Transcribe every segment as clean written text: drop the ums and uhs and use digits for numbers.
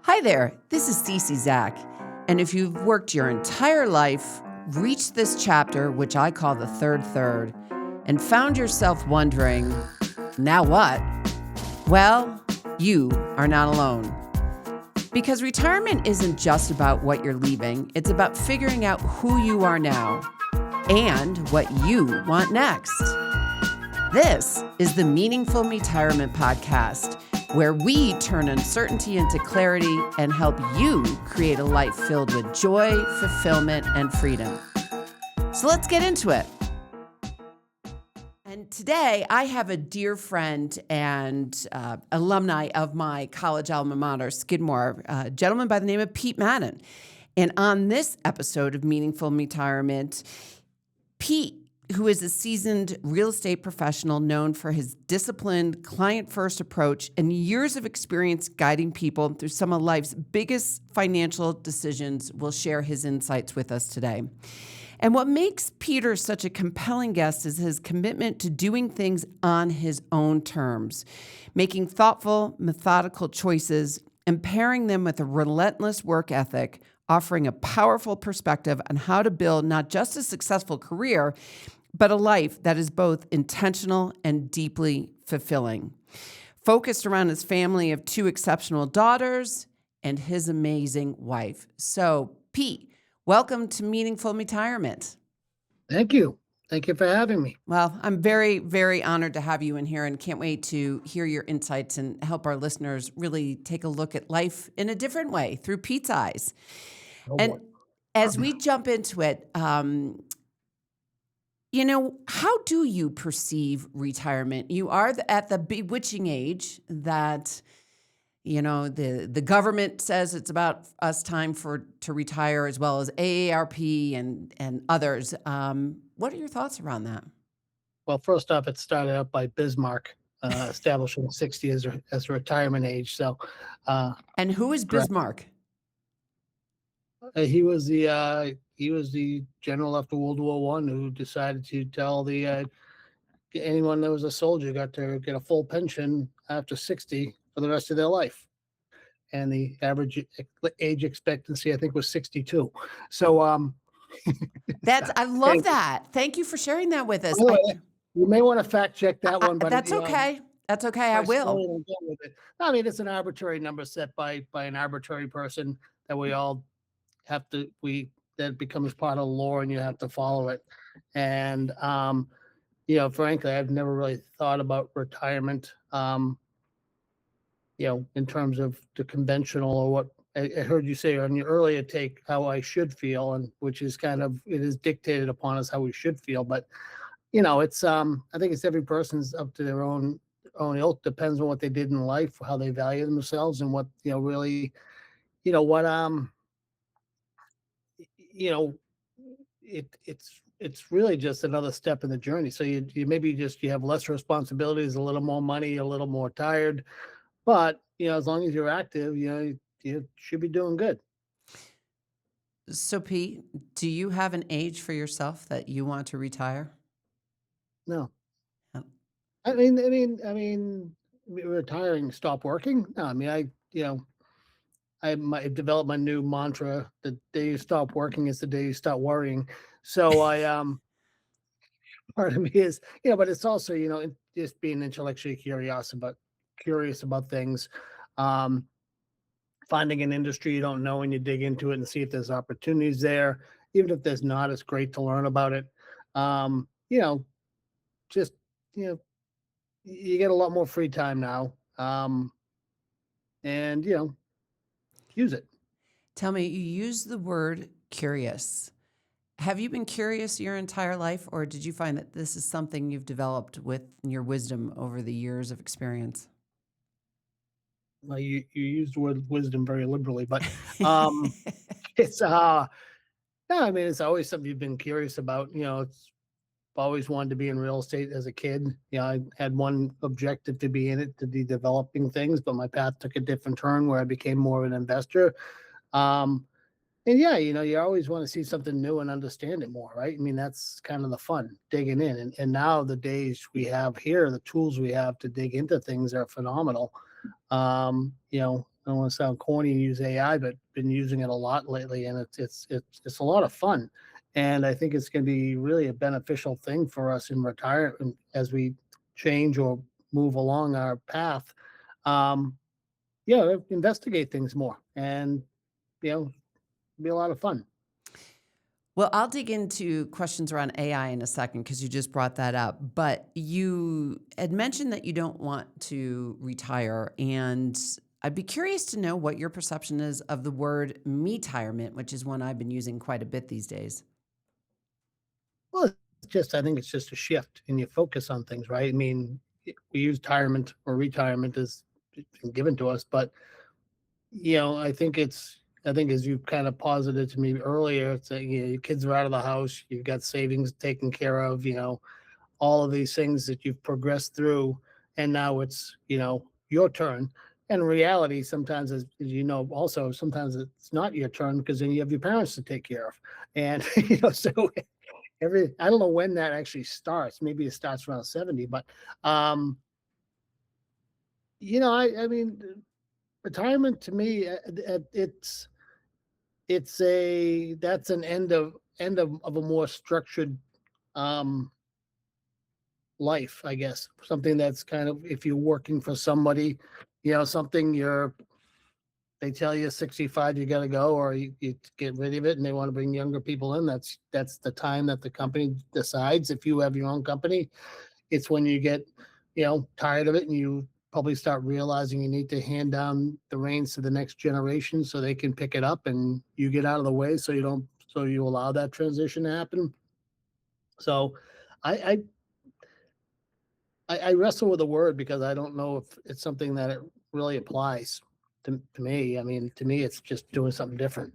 Hi there, this is Cece Zach. And if you've worked your entire life, reached this chapter, which I call the third, and found yourself wondering, now what? Well, you are not alone. Because retirement isn't just about what you're leaving, it's about figuring out who you are now and what you want next. This is the Meaningful Retirement Podcast, where we turn uncertainty into clarity and help you create a life filled with joy, fulfillment, and freedom. So let's get into it. And today I have a dear friend and alumni of my college alma mater, Skidmore, a gentleman by the name of Pete Madden. And on this episode of Meaningful Retirement, Pete, who is a seasoned real estate professional known for his disciplined, client-first approach and years of experience guiding people through some of life's biggest financial decisions, will share his insights with us today. And what makes Peter such a compelling guest is his commitment to doing things on his own terms, making thoughtful, methodical choices, and pairing them with a relentless work ethic, offering a powerful perspective on how to build not just a successful career, but a life that is both intentional and deeply fulfilling. Focused around his family of 2 exceptional daughters and his amazing wife. So, Pete, welcome to Meaningful Retirement. Thank you. Thank you for having me. Well, I'm very, very honored to have you in here and can't wait to hear your insights and help our listeners really take a look at life in a different way through Pete's eyes. And as we jump into it, how do you perceive retirement? You are at the bewitching age that, the government says it's about us time to retire, as well as AARP and others. What are your thoughts around that? Well, first off, it started out by Bismarck establishing 60 as a retirement age. So, and who is Bismarck? He was the general after World War I who decided to tell anyone that was a soldier got to get a full pension after 60 for the rest of their life. And the average age expectancy, I think, was 62. So, I love that. Thank you for sharing that with us. You may want to fact check that one, but that's okay. That's okay. I will. I mean, it's an arbitrary number set by an arbitrary person that we all have to, that becomes part of the law and you have to follow it. And, frankly, I've never really thought about retirement, in terms of the conventional or what I heard you say on your earlier take, how I should feel, and which is it is dictated upon us how we should feel. But, it's, I think it's every person's up to their own ilk, depends on what they did in life, how they value themselves and what, really, it's really just another step in the journey. So you have less responsibilities, a little more money, a little more tired, but as long as you're active, you should be doing good. So, Pete, do you have an age for yourself that you want to retire? No. Oh. I mean, retiring, stop working. No, I mean, I developed my new mantra: the day you stop working is the day you stop worrying. So part of me is, but it's also, just being intellectually curious about things, finding an industry you don't know and you dig into it and see if there's opportunities there. Even if there's not, it's great to learn about it. You get a lot more free time now. And, use it. Tell me, you use the word curious. Have you been curious your entire life, or did you find that this is something you've developed with your wisdom over the years of experience? Well, you used the word wisdom very liberally, but it's no, I mean, it's always something you've been curious about. It's always wanted to be in real estate as a kid. I had one objective to be in it, to be developing things, but my path took a different turn where I became more of an investor. And yeah, you always want to see something new and understand it more, right? I mean, that's kind of the fun, digging in. And now the days we have here, the tools we have to dig into things are phenomenal. I don't want to sound corny and use AI, but been using it a lot lately, and it's a lot of fun, and I think it's going to be really a beneficial thing for us in retirement as we change or move along our path. Um, yeah, investigate things more, and be a lot of fun. Well, I'll dig into questions around AI in a second because you just brought that up. But you had mentioned that you don't want to retire. And I'd be curious to know what your perception is of the word me-tirement, which is one I've been using quite a bit these days. Well, I think it's just a shift in your focus on things, right? I mean, we use retirement or retirement as it's been given to us, but I think as you kind of posited to me earlier, it's like, your kids are out of the house, you've got savings taken care of, all of these things that you've progressed through, and now it's, your turn. And in reality, sometimes, also sometimes it's not your turn because then you have your parents to take care of. And so I don't know when that actually starts. Maybe it starts around 70, but um, I mean, retirement to me, it's a that's an end of a more structured um life, I guess. Something that's kind of, if you're working for somebody, something they tell you 65 you got to go, or you get rid of it and they want to bring younger people in. That's the time that the company decides. If you have your own company, it's when you get, tired of it, and you probably start realizing you need to hand down the reins to the next generation so they can pick it up and you get out of the way, so you allow that transition to happen. So I I wrestle with the word because I don't know if it's something that it really applies to me. I mean, to me, it's just doing something different.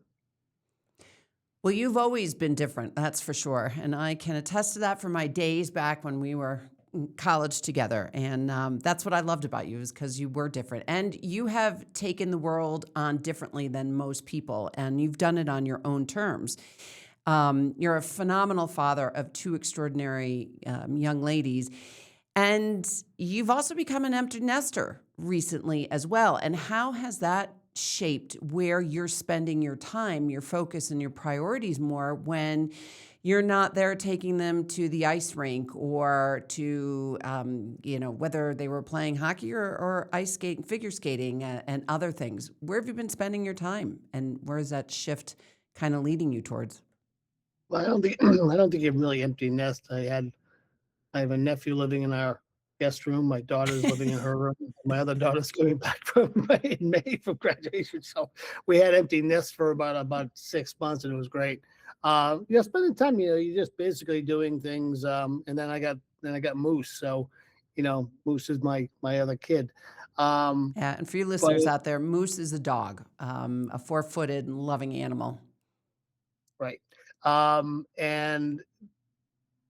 Well, you've always been different, that's for sure. And I can attest to that from my days back when we were in college together. And that's what I loved about you is because you were different. And you have taken the world on differently than most people, and you've done it on your own terms. You're a phenomenal father of two extraordinary young ladies. And you've also become an empty nester recently as well. And how has that shaped where you're spending your time, your focus, and your priorities more when you're not there taking them to the ice rink or to, whether they were playing hockey or ice skating, figure skating, and other things? Where have you been spending your time? And where is that shift kind of leading you towards? Well, I don't think I don't think you really empty nest. I have a nephew living in our guest room. My daughter's living in her room. My other daughter's coming back from in May from graduation. So we had empty nests for about 6 months, and it was great. Spending time. You're just basically doing things. And then I got Moose. So, Moose is my other kid. Um, Yeah, and for you but listeners out there, Moose is a dog, a four-footed and loving animal. right. And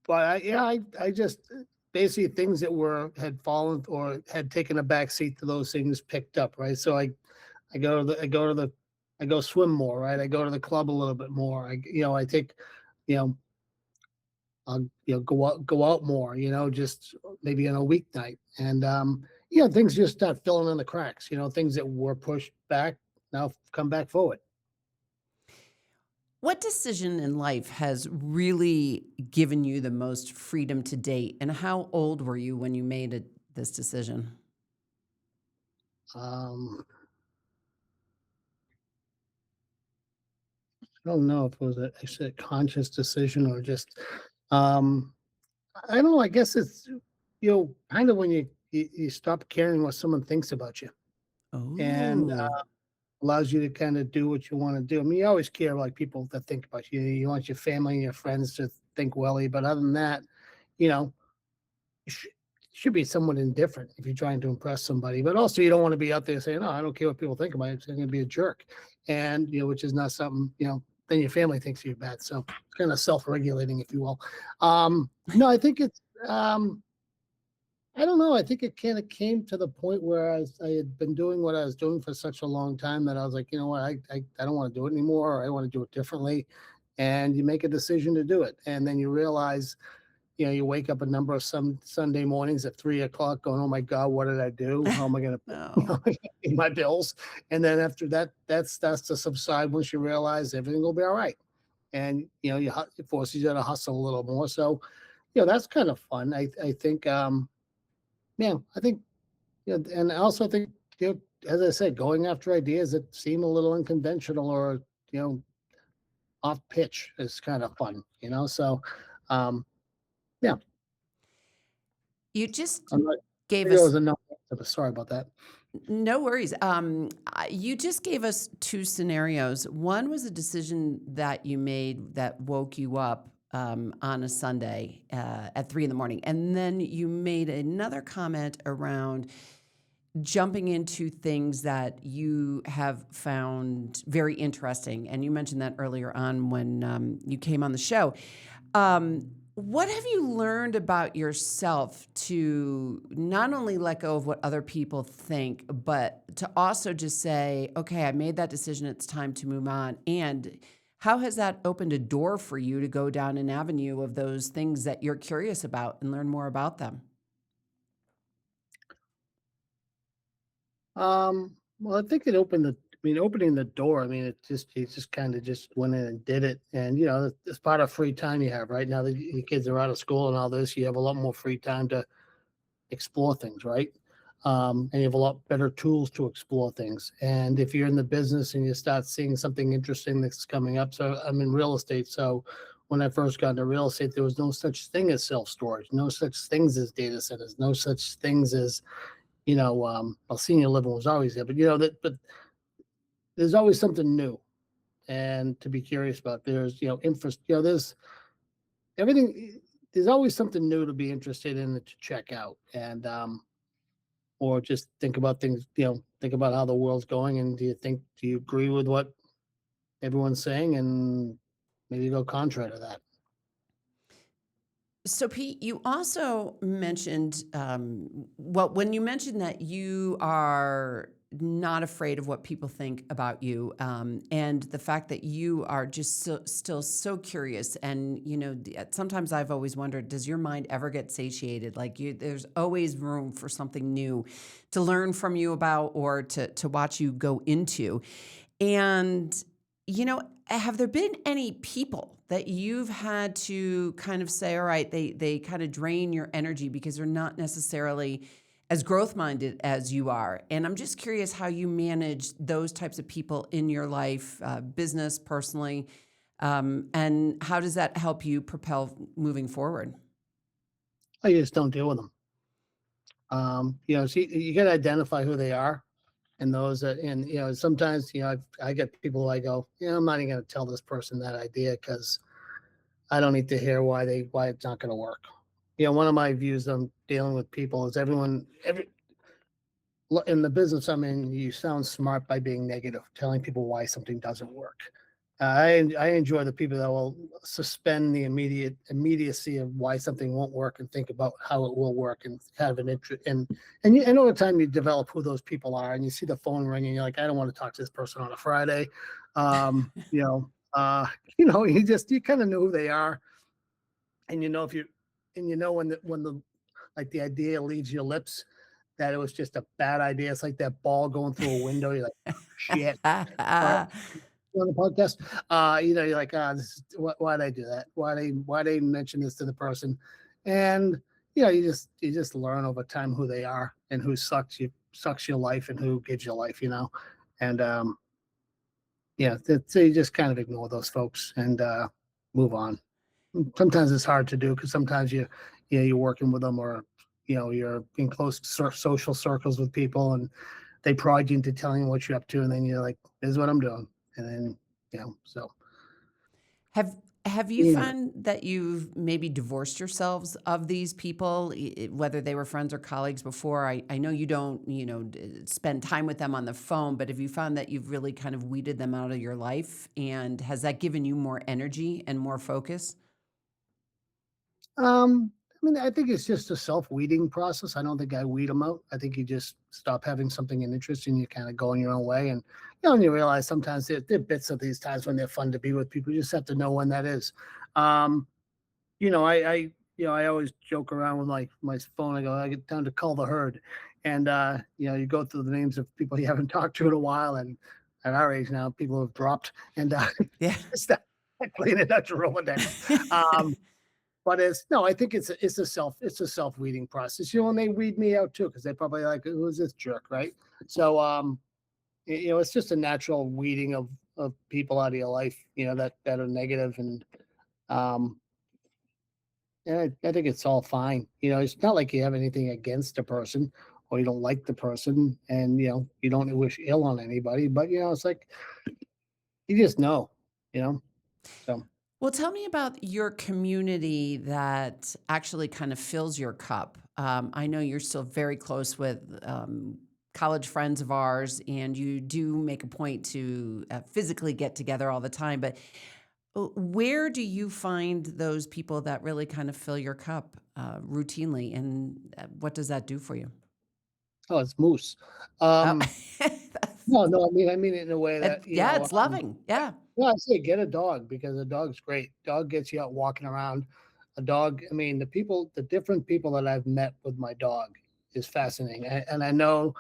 But I just basically things that had fallen or had taken a back seat to those things picked up, right? So I go swim more, right? I go to the club a little bit more. I take, you know, go out more, just maybe on a weeknight. And things just start filling in the cracks, things that were pushed back now come back forward. What decision in life has really given you the most freedom to date, and how old were you when you made this decision? Um, I don't know if it was actually a conscious decision or just um I don't know. I guess it's kind of when you stop caring what someone thinks about you, and Oh. allows you to kind of do what you want to do. I mean, you always care like people that think about you. You want your family and your friends to think welly, but other than that, you know, you should be somewhat indifferent if you're trying to impress somebody. But also, you don't want to be out there saying, "No, I don't care what people think about you. I'm going to be a jerk," and which is not something. Then your family thinks you're bad. So it's kind of self-regulating, if you will. No, I think it's. I don't know. I think it kind of came to the point where I had been doing what I was doing for such a long time that I was like, you know what, I don't want to do it anymore, or I want to do it differently. And you make a decision to do it. And then you realize, you wake up a number of some Sunday mornings at 3 o'clock going, "Oh my God, what did I do? How am I going to Oh. pay my bills?" And then after that, that's to subside once you realize everything will be all right. And it forces you to hustle a little more. So that's kind of fun. I think yeah, I think and I also think as I said, going after ideas that seem a little unconventional or you know off pitch is kind of fun. So um, yeah, You just I'm not. gave Maybe it was us enough. But sorry about that. no worries. You just gave us two scenarios. One was a decision that you made that woke you up on a Sunday at 3 in the morning. And then you made another comment around jumping into things that you have found very interesting. And you mentioned that earlier on when you came on the show. What have you learned about yourself to not only let go of what other people think, but to also just say, okay, I made that decision. It's time to move on. And how has that opened a door for you to go down an avenue of those things that you're curious about and learn more about them? Well, I think it opened the. I mean, opening the door. I mean, you just kind of just went in and did it, and it's part of free time you have right now that your kids are out of school and all this. You have a lot more free time to explore things, right? And you have a lot better tools to explore things. And if you're in the business and you start seeing something interesting that's coming up, so I'm in real estate, so when I first got into real estate, there was no such thing as self storage, no such things as data centers, no such things as well, senior living was always there, but but there's always something new and to be curious about. There's, there's everything. There's always something new to be interested in and to check out, and or just think about things. Think about how the world's going, and do you agree with what everyone's saying, and maybe go contrary to that. So, Pete, you also mentioned, well, when you mentioned that you are not afraid of what people think about you, and the fact that you are just still so curious, and sometimes I've always wondered, does your mind ever get satiated? Like there's always room for something new to learn from you about, or to watch you go into. And, have there been any people that you've had to kind of say, all right, they kind of drain your energy because they're not necessarily as growth minded as you are? And I'm just curious how you manage those types of people in your life, business, personally, and how does that help you propel moving forward? I just don't deal with them. So you got to identify who they are, and those that, and sometimes I get people who I go, I'm not even going to tell this person that idea because I don't need to hear why it's not going to work. One of my views on dealing with people is every in the business I'm in, you sound smart by being negative, telling people why something doesn't work. I enjoy the people that will suspend the immediacy of why something won't work and think about how it will work and have an interest. And over time you develop who those people are, and you see the phone ringing. You're like, I don't want to talk to this person on a Friday. Um, you know, uh, you kind of know who they are, and if you and when the like the idea leaves your lips that it was just a bad idea. It's like that ball going through a window. You're like, oh, shit. All right, on the podcast. You're like, why'd I do that? Why'd I mention this to the person? And you just learn over time who they are and who sucks your life and who gives you life. And yeah, so you just kind of ignore those folks and move on. Sometimes it's hard to do because sometimes you're working with them, or you're in close social circles with people, and they prod you into telling you what you're up to, and then you're like, this is what I'm doing. And then so Have have you yeah. found that you've maybe divorced yourselves of these people, whether they were friends or colleagues before? I know you don't, spend time with them on the phone, but have you found that you've really kind of weeded them out of your life? And has that given you more energy and more focus? I mean, I think it's just a self-weeding process. I don't think I weed them out. I think you just stop having something in interest and you kind of go in your own way. And and you realize sometimes there are bits of these times when they're fun to be with people. You just have to know when that is. Um, I I always joke around with my phone. I go, I get down to call the herd, and you go through the names of people you haven't talked to in a while, and at our age now, people have dropped, and Yeah. start cleaning out your Rolodex. Um, but it's no, I think it's a self weeding process. And they weed me out too because they probably like, who's this jerk, right? So it's just a natural weeding of people out of your life, that are negative, um, and I think it's all fine. It's not like you have anything against a person or you don't like the person, and you don't wish ill on anybody. But it's like you just know, you know. So Well, tell me about your community that actually kind of fills your cup. I know you're still very close with college friends of ours, and you do make a point to physically get together all the time. But where do you find those people that really kind of fill your cup routinely, and what does that do for you? oh, it's moose. Oh, Um, no, no, I mean it in a way that yeah, it's loving. Yeah, well, I say get a dog because a dog's great. Dog gets you out walking around. A dog, I mean, the different people that I've met with my dog is fascinating. And I know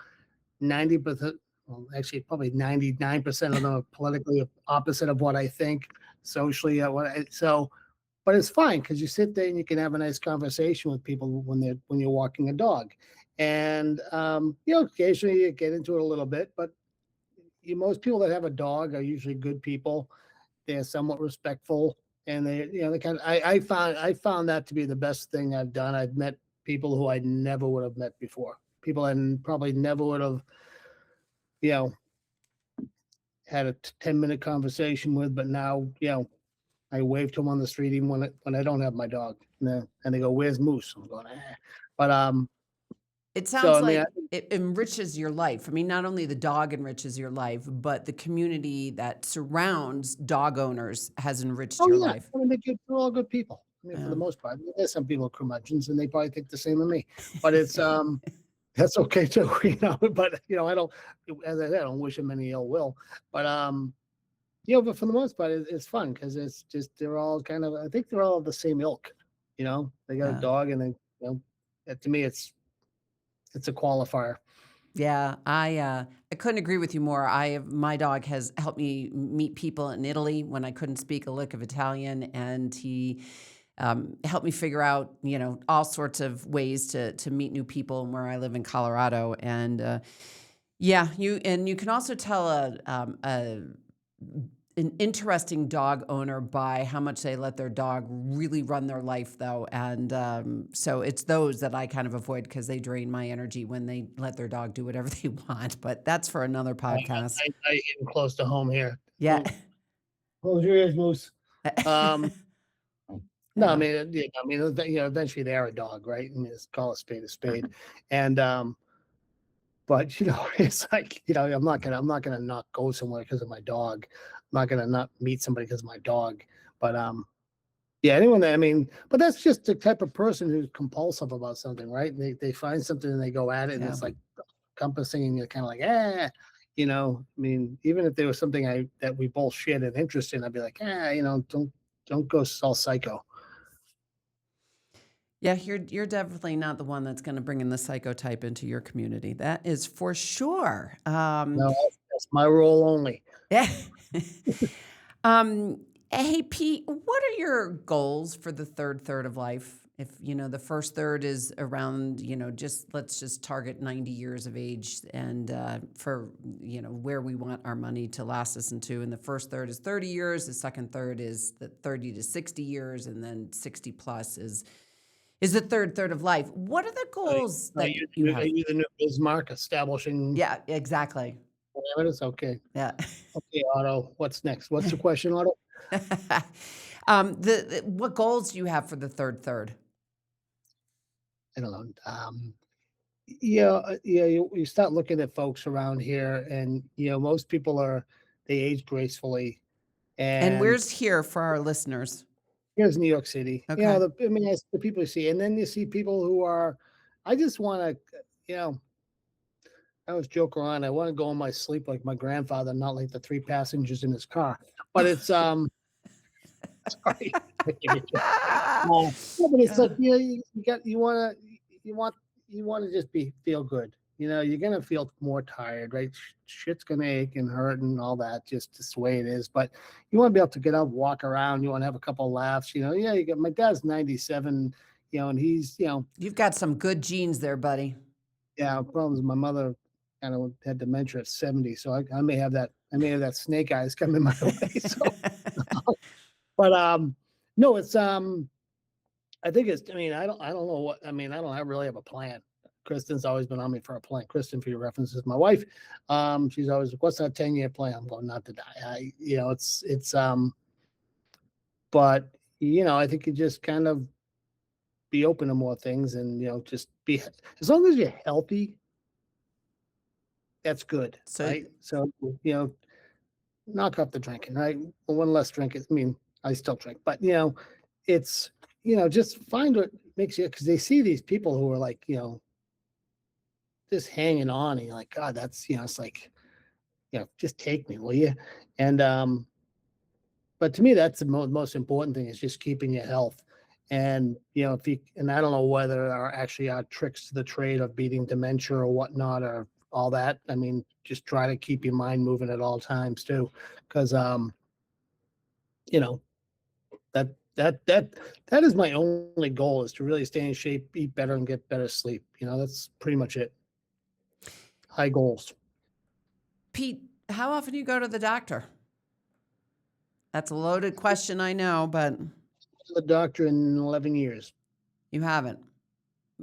90%, well, actually, probably 99% of them are politically opposite of what I think socially. But it's fine because you sit there and you can have a nice conversation with people when you're walking a dog. And, occasionally you get into it a little bit, but most people that have a dog are usually good people. They're somewhat respectful, and they kind of. I found that to be the best thing I've done. I've met people who I never would have met before. People I probably never would have, you know, had a 10-minute conversation with, but now, I wave to them on the street even when I don't have my dog, and they go, "Where's Moose?" I'm going, eh. But it so sounds I mean, like it enriches your life. I mean, not only the dog enriches your life, but the community that surrounds dog owners has enriched oh your yeah, life. I mean they're all good people. I mean, for the Yeah. most part, there's some people are curmudgeons, and they probably think the same of me. But it's that's okay too, But I don't, as I said, I don't wish them any ill will. But but for the most part, it's fun because it's just they're all kind of. I think they're all of the same ilk. They got a Yeah. dog, and to me, it's a qualifier. Yeah, I couldn't agree with you more. My dog has helped me meet people in Italy when I couldn't speak a lick of Italian, and he helped me figure out, all sorts of ways to meet new people and where I live in Colorado. And yeah, you can also tell a an interesting dog owner by how much they let their dog really run their life, though. And so it's those that I kind of avoid because they drain my energy when they let their dog do whatever they want. But that's for another I, podcast. I hit him close to home here. Yeah. Moose, close your ears, Moose. Um, no, I Yeah. mean, yeah, I mean, eventually they're a dog, right? I mean, it's call a spade, and but it's like I'm not gonna not go somewhere because of my dog. I'm not gonna not meet somebody because of my dog. But yeah, anyone that I mean, but that's just the type of person who's compulsive about something, right? They find something and they go at it, and Yeah. it's like compassing, and you're kind of like, I mean, even if there was something that we both shared an interest in, I'd be like, don't go all psycho. Yeah, you're definitely not the one that's gonna bring in the psychotype into your community. That is for sure. No, that's my role only. Yeah. Hey, Pete, what are your goals for the third of life? If, the first third is around, let's just target 90 years of age and for, where we want our money to last us into. And the first third is 30 years. The second third is the 30 to 60 years. And then 60 plus is the third of life. What are the Are you, goals are that you, you are have? you the new Bismarck establishing Yeah, exactly. parameters? Okay. Yeah. Okay, Otto. What's next? What's the question, Otto? What goals do you have for the third? I don't know. Yeah, yeah. You start looking at folks around here, and most people they age gracefully. And And where's here for our listeners? here's New York City. Okay. I mean, that's the people you see, and then you see people who are. I just want to, I always joke around. I want to go in my sleep like my grandfather, not like the three passengers in his car. But it's sorry. Yeah, but it's like, Uh, you want you wanna just feel good. You're gonna feel more tired, right? Shit's gonna ache and hurt and all that, just the way it is. But you wanna be able to get up, walk around. You wanna have a couple laughs. Yeah, you got my dad's 97, and he's, You've got some good genes there, buddy. yeah, problems. My mother kind of had dementia at 70, so I may have that snake eyes coming my way. So, but no, it's I think it's. I mean, I don't know what. I mean, I don't have, really have a plan. Kristen's always been on me for a plan. Kristen, for your reference, is my wife. She's always, what's that 10-year plan? I'm going, not to die. But I think you just kind of be open to more things, and just be, as long as you're healthy, that's good, So right? So knock off the drinking, right? One less drink. I mean, I still drink, but it's just find what makes you, because they see these people who are like, just hanging on, and you're like, God, that's it's like, just take me, will you? And but to me, that's the most important thing, is just keeping your health. And if you, and I don't know whether there are tricks to the trade of beating dementia or whatnot, or all that. I mean, just try to keep your mind moving at all times too, because you know that is my only goal, is to really stay in shape, eat better, and get better sleep. That's pretty much it. High goals. Pete, how often do you go to the doctor? That's a loaded question, I know, but To the doctor in 11 years. you haven't.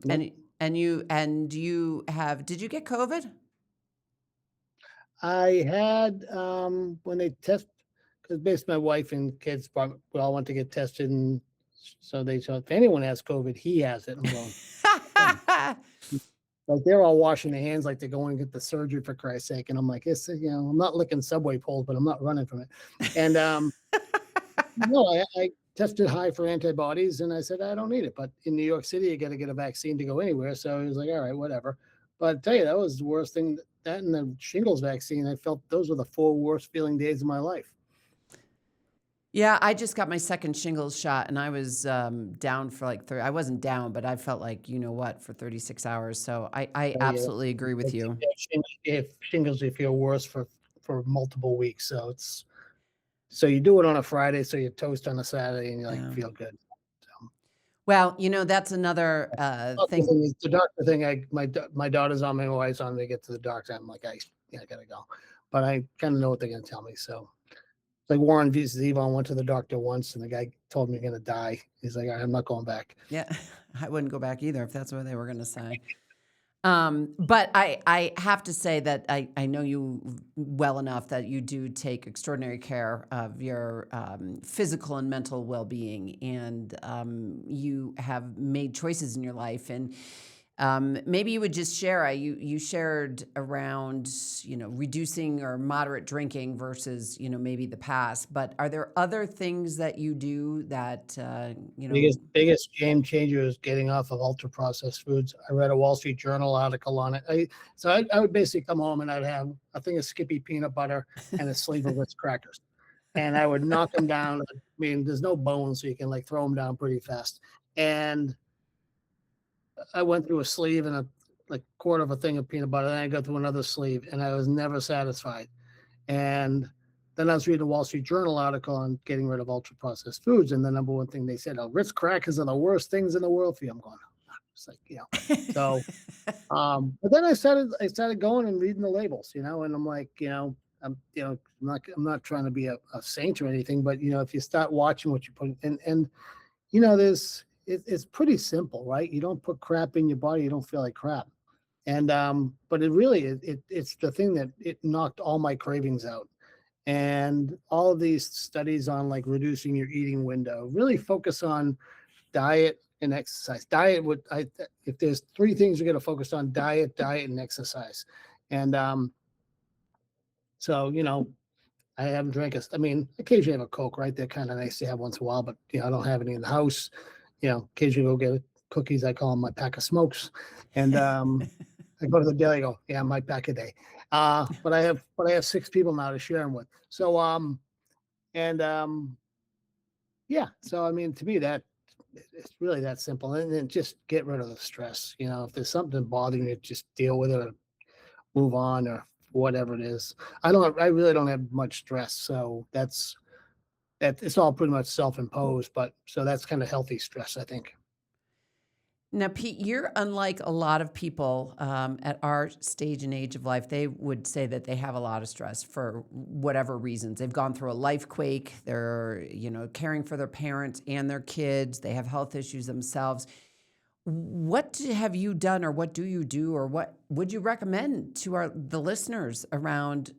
Nope. And you have did you get COVID? I had, when they test, because basically my wife and kids, we all went to get tested, and so if anyone has COVID, he has it. I'm going, "Oh." Like, they're all washing their hands like they're going to get the surgery, for Christ's sake. And I'm like, I'm not licking subway poles, but I'm not running from it. And no, I tested high for antibodies, and I said, I don't need it. But in New York City, you got to get a vaccine to go anywhere. So he was like, all right, whatever. But I tell you, that was the worst thing. That and the shingles vaccine, I felt those were the 4 worst feeling days of my life. Yeah, I just got my second shingles shot, and I was, down for, like, I wasn't down, but I felt like, you know what, for 36 hours, so I Oh, yeah. absolutely agree with If you you. have shingles, you feel worse for multiple weeks. So you do it on a Friday, so you toast on a Saturday, and you like Yeah. feel good. So, Well, that's another, thing. the doctor thing, my daughter's on me, my wife's on me to get to the doctor. I'm like, I gotta go, but I kind of know what they're gonna tell me. So, like Warren v. Zevon, went to the doctor once, and the guy told me you're gonna die. He's like, "All right, I'm not going back." Yeah, I wouldn't go back either if that's what they were gonna say. But I have to say that I know you well enough that you do take extraordinary care of your physical and mental well-being, and you have made choices in your life. And maybe you would just share. You shared around reducing or moderate drinking versus maybe the past. But are there other things that you do that Biggest game changer is getting off of ultra processed foods. I read a Wall Street Journal article on it. I would basically come home, and I'd have a thing of Skippy peanut butter and a sleeve of Ritz crackers, and I would knock them down. I mean, there's no bones, so you can like throw them down pretty fast. And I went through a sleeve and a like quarter of a thing of peanut butter. Then I go through another sleeve, and I was never satisfied. And then I was reading a Wall Street Journal article on getting rid of ultra processed foods, and the number one thing they said, "Oh, Ritz crackers are the worst things in the world for you." I'm going, it's like, So, but then I started going and reading the labels, and I'm like, I'm not trying to be a saint or anything, but if you start watching what you put in, and it's pretty simple, right? You don't put crap in your body, you don't feel like crap. And but it's the thing that it knocked all my cravings out. And all of these studies on like reducing your eating window really focus on diet and exercise. Diet would I If there's three things you're going to focus on: diet, and exercise. And so I haven't drank I mean, occasionally have a Coke, right? They're kind of nice to have once in a while, but I don't have any in the house. Occasionally go get cookies. I call them my pack of smokes. And I go to the deli, I go, yeah, my pack a day. But I have 6 people now to share them with. So and Yeah. So, I mean, to me, it's really that simple. And then just get rid of the stress. If there's something bothering you, just deal with it or move on or whatever it is. I really don't have much stress. So it's all pretty much self-imposed, but so that's kind of healthy stress, I think. Now, Pete, you're unlike a lot of people at our stage and age of life. They would say that they have a lot of stress for whatever reasons. They've gone through a life quake. They're, caring for their parents and their kids. They have health issues themselves. What have you done, or what do you do, or what would you recommend to the listeners around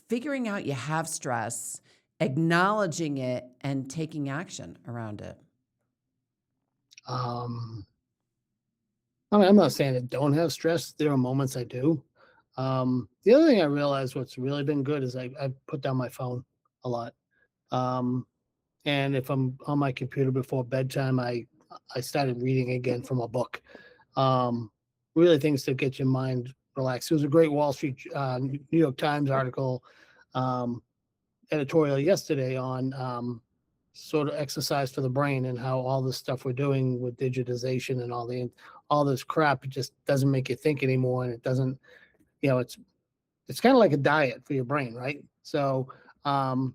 figuring out you have stress, acknowledging it, and taking action around it? Um, I mean, I'm not saying I don't have stress. There are moments I do. The other thing I realized what's really been good is I put down my phone a lot. Um, and if I'm on my computer before bedtime, I started reading again from a book. Um, really things to get your mind relaxed. There was a great Wall Street, New York Times article, um, editorial yesterday on sort of exercise for the brain and how all this stuff we're doing with digitization and all this crap, it just doesn't make you think anymore, and it doesn't, it's kind of like a diet for your brain, right? So, um,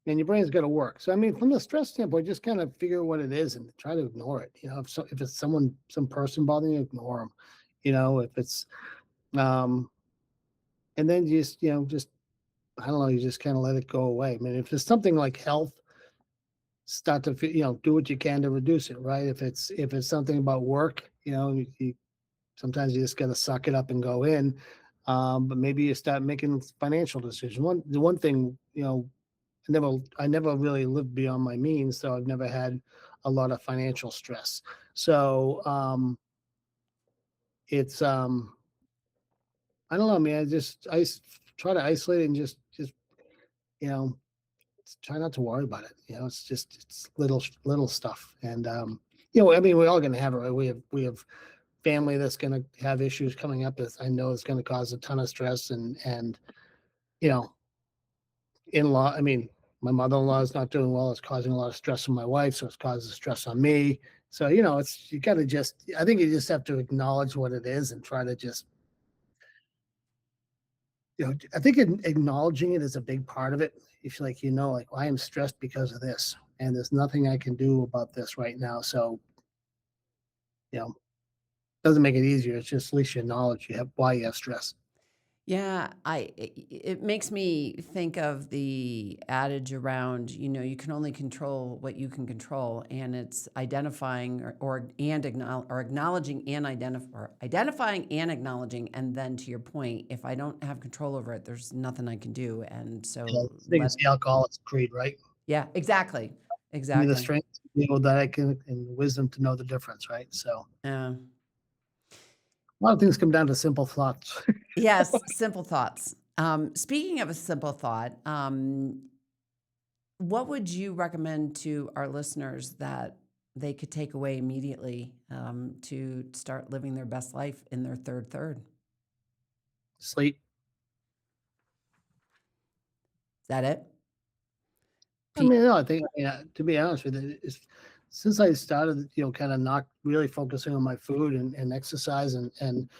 and your brain's got to work. So, I mean, from the stress standpoint, just kind of figure out what it is and try to ignore it. If it's some person bothering you, ignore them. If it's, um, and then just I don't know, you just kind of let it go away. I mean, if it's something like health, start to do what you can to reduce it, right? If it's something about work, sometimes you just got to suck it up and go in. But maybe you start making financial decisions. The one thing, I never really lived beyond my means, so I've never had a lot of financial stress. So it's I don't know, man. Try to isolate it and just you know try not to worry about it. It's little stuff, and I mean, we're all going to have it. Right? We have family that's going to have issues coming up. That I know it's going to cause a ton of stress, and you know, in-law. I mean, my mother-in-law is not doing well. It's causing a lot of stress on my wife, so it's causing stress on me. So it's you got to just. I think you just have to acknowledge what it is and try to just. I think acknowledging it is a big part of it. If like like I am stressed because of this, and there's nothing I can do about this right now. So you know, doesn't make it easier. It's just at least you acknowledge you have why you have stress. Yeah, it makes me think of the adage around, you can only control what you can control, and it's identifying or acknowledging and identifying and acknowledging, and then to your point, if I don't have control over it, there's nothing I can do, and so I think it's the alcoholic's creed, right? yeah, exactly, Give me the exactly, strength, that I can, and the wisdom to know the difference, right? So yeah. a lot of things come down to simple thoughts. Yes, simple thoughts. Speaking of a simple thought, what would you recommend to our listeners that they could take away immediately to start living their best life in their third? Sleep. Is that it? I Pete? mean, no, to be honest with you, since I started, kind of not really focusing on my food and exercise and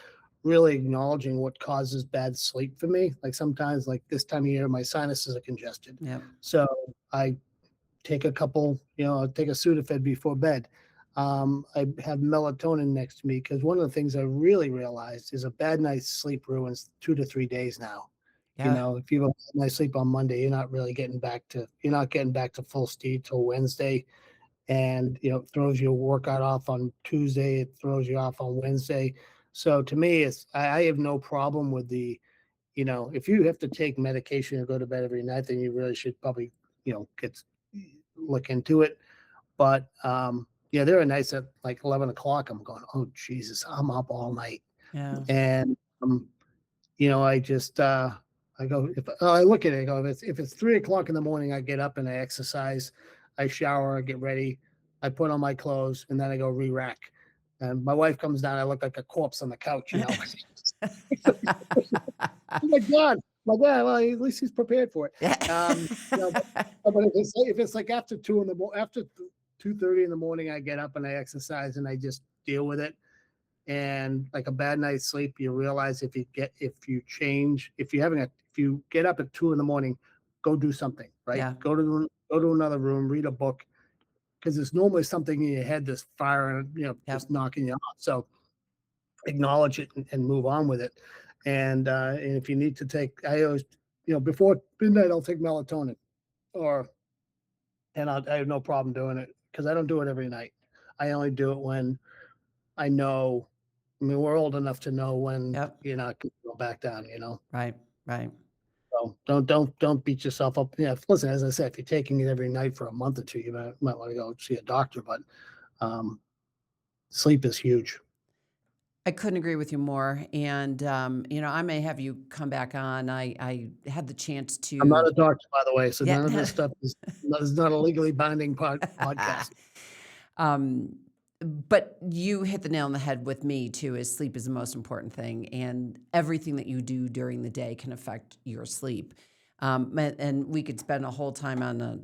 really acknowledging what causes bad sleep for me. Like sometimes, like this time of year, my sinuses are congested. Yep. So I take a couple, I take a Sudafed before bed. I have melatonin next to me because one of the things I really realized is a bad night's sleep ruins 2 to 3 days now. Yeah. If you have a bad night's sleep on Monday, you're not getting back to full speed till Wednesday. And, it throws your workout off on Tuesday. It throws you off on Wednesday. So to me, I have no problem with if you have to take medication or go to bed every night, then you really should probably, get look into it. But yeah, there are nights at like 11 o'clock. I'm going, oh Jesus, I'm up all night, Yeah. and I just I go if I look at it, I go if it's 3 o'clock in the morning, I get up and I exercise, I shower, I get ready, I put on my clothes, and then I go re-rack. And my wife comes down, I look like a corpse on the couch. Oh my God. Like, yeah, well, at least he's prepared for it. Yeah. But if it's like after 2:30 in the morning, I get up and I exercise and I just deal with it. And like a bad night's sleep, you realize if you get up at 2 in the morning, go do something, right? Yeah. Go to another room, read a book, because there's normally something in your head that's firing, Yep. just knocking you off. So acknowledge it and move on with it. And if you need to take, I always, before midnight, I'll take melatonin, or I have no problem doing it because I don't do it every night. I only do it when I know. I mean, we're old enough to know when Yep. you're not going to go back down. Right. Right. So don't beat yourself up. Yeah, listen, as I said, if you're taking it every night for a month or two, you might want to go see a doctor. But um, sleep is huge. I couldn't agree with you more. And, I may have you come back on. I had the chance I'm not to, a doctor, by the way, so yeah. none of this stuff is not a legally binding podcast. um, but you hit the nail on the head with me too, is sleep is the most important thing. And everything that you do during the day can affect your sleep. And we could spend a whole time on a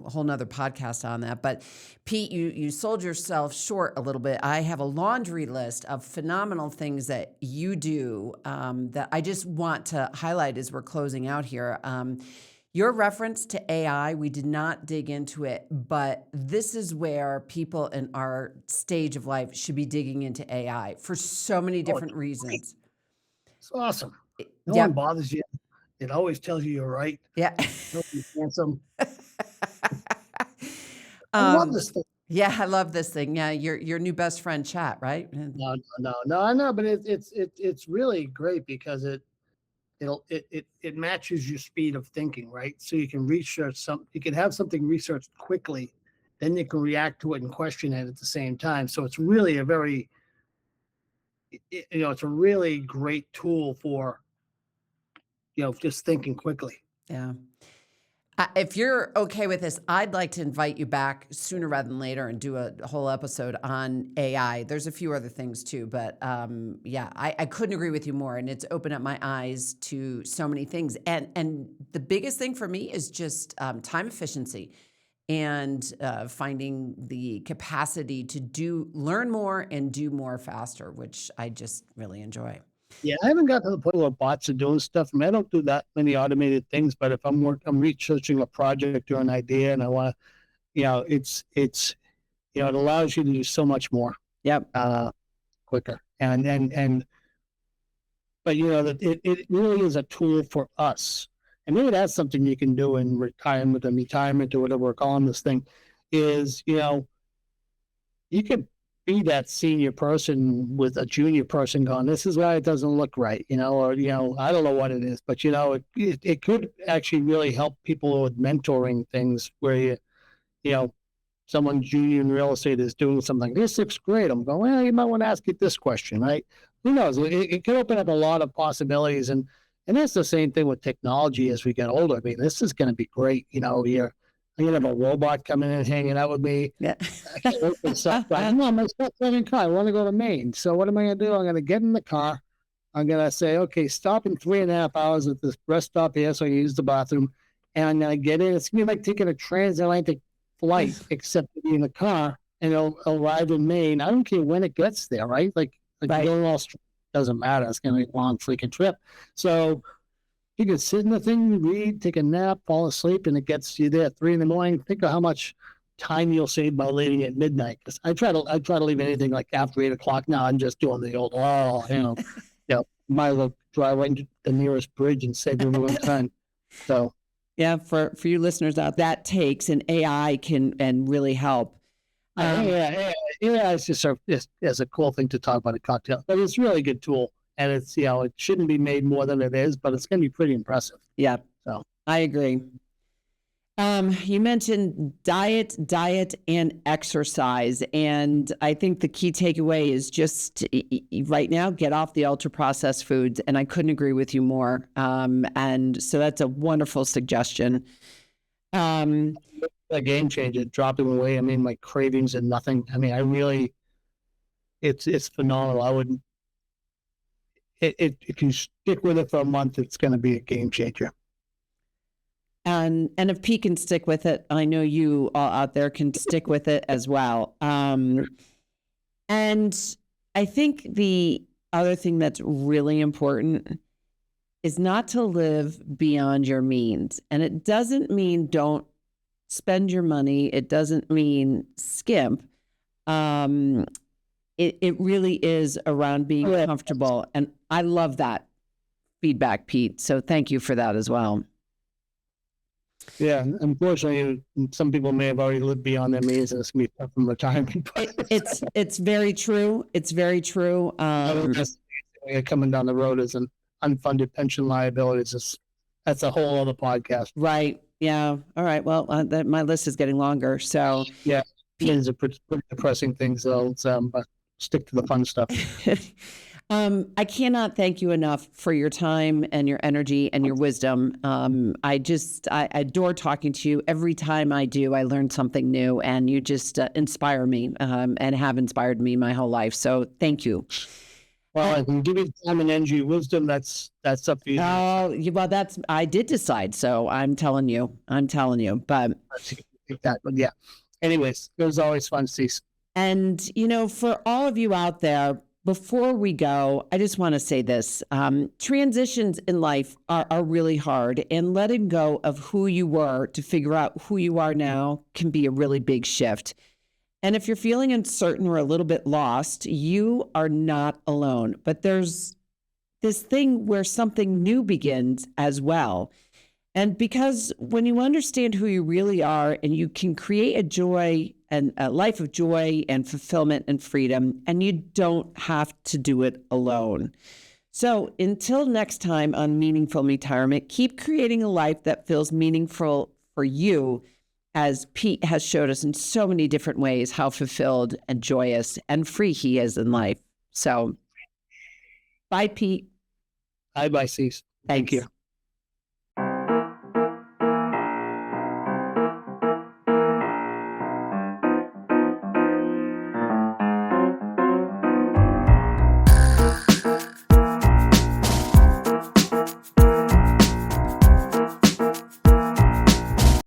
whole nother podcast on that. But Pete, you sold yourself short a little bit. I have a laundry list of phenomenal things that you do that I just want to highlight as we're closing out here. Your reference to AI, we did not dig into it, but this is where people in our stage of life should be digging into AI for so many Oh, different reasons. it's awesome. No one Yep. bothers you. It always tells you you're right. Yeah. Nobody's handsome. I love this thing. Yeah, I love this thing. Yeah, your new best friend chat, right? No, I know, but it's really great because it matches your speed of thinking, right? So you can you can have something researched quickly, then you can react to it and question it at the same time. So it's really it's a really great tool for, just thinking quickly. Yeah. If you're okay with this, I'd like to invite you back sooner rather than later and do a whole episode on AI. There's a few other things too, but yeah, I couldn't agree with you more. And it's opened up my eyes to so many things. And the biggest thing for me is just time efficiency and finding the capacity to learn more and do more faster, which I just really enjoy. Yeah, I haven't got to the point where bots are doing stuff. I mean, I don't do that many automated things, but if I'm researching a project or an idea, and I want to, it allows you to do so much more, Yep. quicker, but that it really is a tool for us, and maybe that's something you can do in retirement or whatever we're calling this thing, is you could be that senior person with a junior person going, this is why it doesn't look right, or, I don't know what it is, but, it could actually really help people with mentoring things where someone junior in real estate is doing something. This looks great. I'm going, well, you might want to ask it this question, right? Who knows? It can open up a lot of possibilities. And that's the same thing with technology as we get older. I mean, this is going to be great. I'm going to have a robot coming in and hanging out with me. Yeah. I can't wait for stuff. No, my self-driving car. I want to go to Maine. So what am I going to do? I'm going to get in the car. I'm going to say, okay, stop in 3.5 hours at this rest stop here so I can use the bathroom. And I'm going to get in. It's going to be like taking a transatlantic flight, except to be in the car, and it'll arrive in Maine. I don't care when it gets there, right? Like Right. going all doesn't matter. It's going to be a long freaking trip. So you can sit in the thing, read, take a nap, fall asleep, and it gets you there at 3 a.m. Think of how much time you'll save by leaving at midnight. Because I try to leave anything like after 8 o'clock. Now I'm just doing the old, might as well drive right into the nearest bridge and save everyone time. So. Yeah, for you listeners out, that takes an AI can and really help. Yeah, it's just as a cool thing to talk about a cocktail, but it's a really good tool, and it's it shouldn't be made more than it is, but it's going to be pretty impressive. Yeah, so I agree. You mentioned diet, and exercise, and I think the key takeaway is just right now get off the ultra processed foods, and I couldn't agree with you more. And so that's a wonderful suggestion. A game changer, dropping away. I mean, my cravings and nothing. I mean, it's phenomenal. if you stick with it for a month, it's going to be a game changer. And if Pete can stick with it, I know you all out there can stick with it as well. And I think the other thing that's really important is not to live beyond your means. And it doesn't mean don't spend your money. It doesn't mean skimp. It really is around being comfortable. And I love that feedback, Pete. So thank you for that as well. Yeah, unfortunately, some people may have already lived beyond their means, and it's going to be tough from retirement. It's very true. It's very true. Coming down the road as an unfunded pension liabilities. That's a whole other podcast. Right. Yeah. All right. Well, my list is getting longer. So yeah, these are pretty depressing things. So but stick to the fun stuff. I cannot thank you enough for your time and your energy and your wisdom. I adore talking to you. Every time I do, I learn something new, and you just inspire me and have inspired me my whole life. So thank you. Well, I can give you time and energy, wisdom. That's up to you. Oh, well, I did decide. So I'm telling you. But yeah. Anyways, it was always fun, Cece. And for all of you out there, before we go, I just want to say this. Transitions in life are really hard, and letting go of who you were to figure out who you are now can be a really big shift. And if you're feeling uncertain or a little bit lost, you are not alone. But there's this thing where something new begins as well. And because when you understand who you really are, and you can create a joy and a life of joy and fulfillment and freedom, and you don't have to do it alone. So until next time on Meaningful Retirement, keep creating a life that feels meaningful for you, as Pete has showed us in so many different ways how fulfilled and joyous and free he is in life. So bye, Pete. Bye, Cece. Thank you.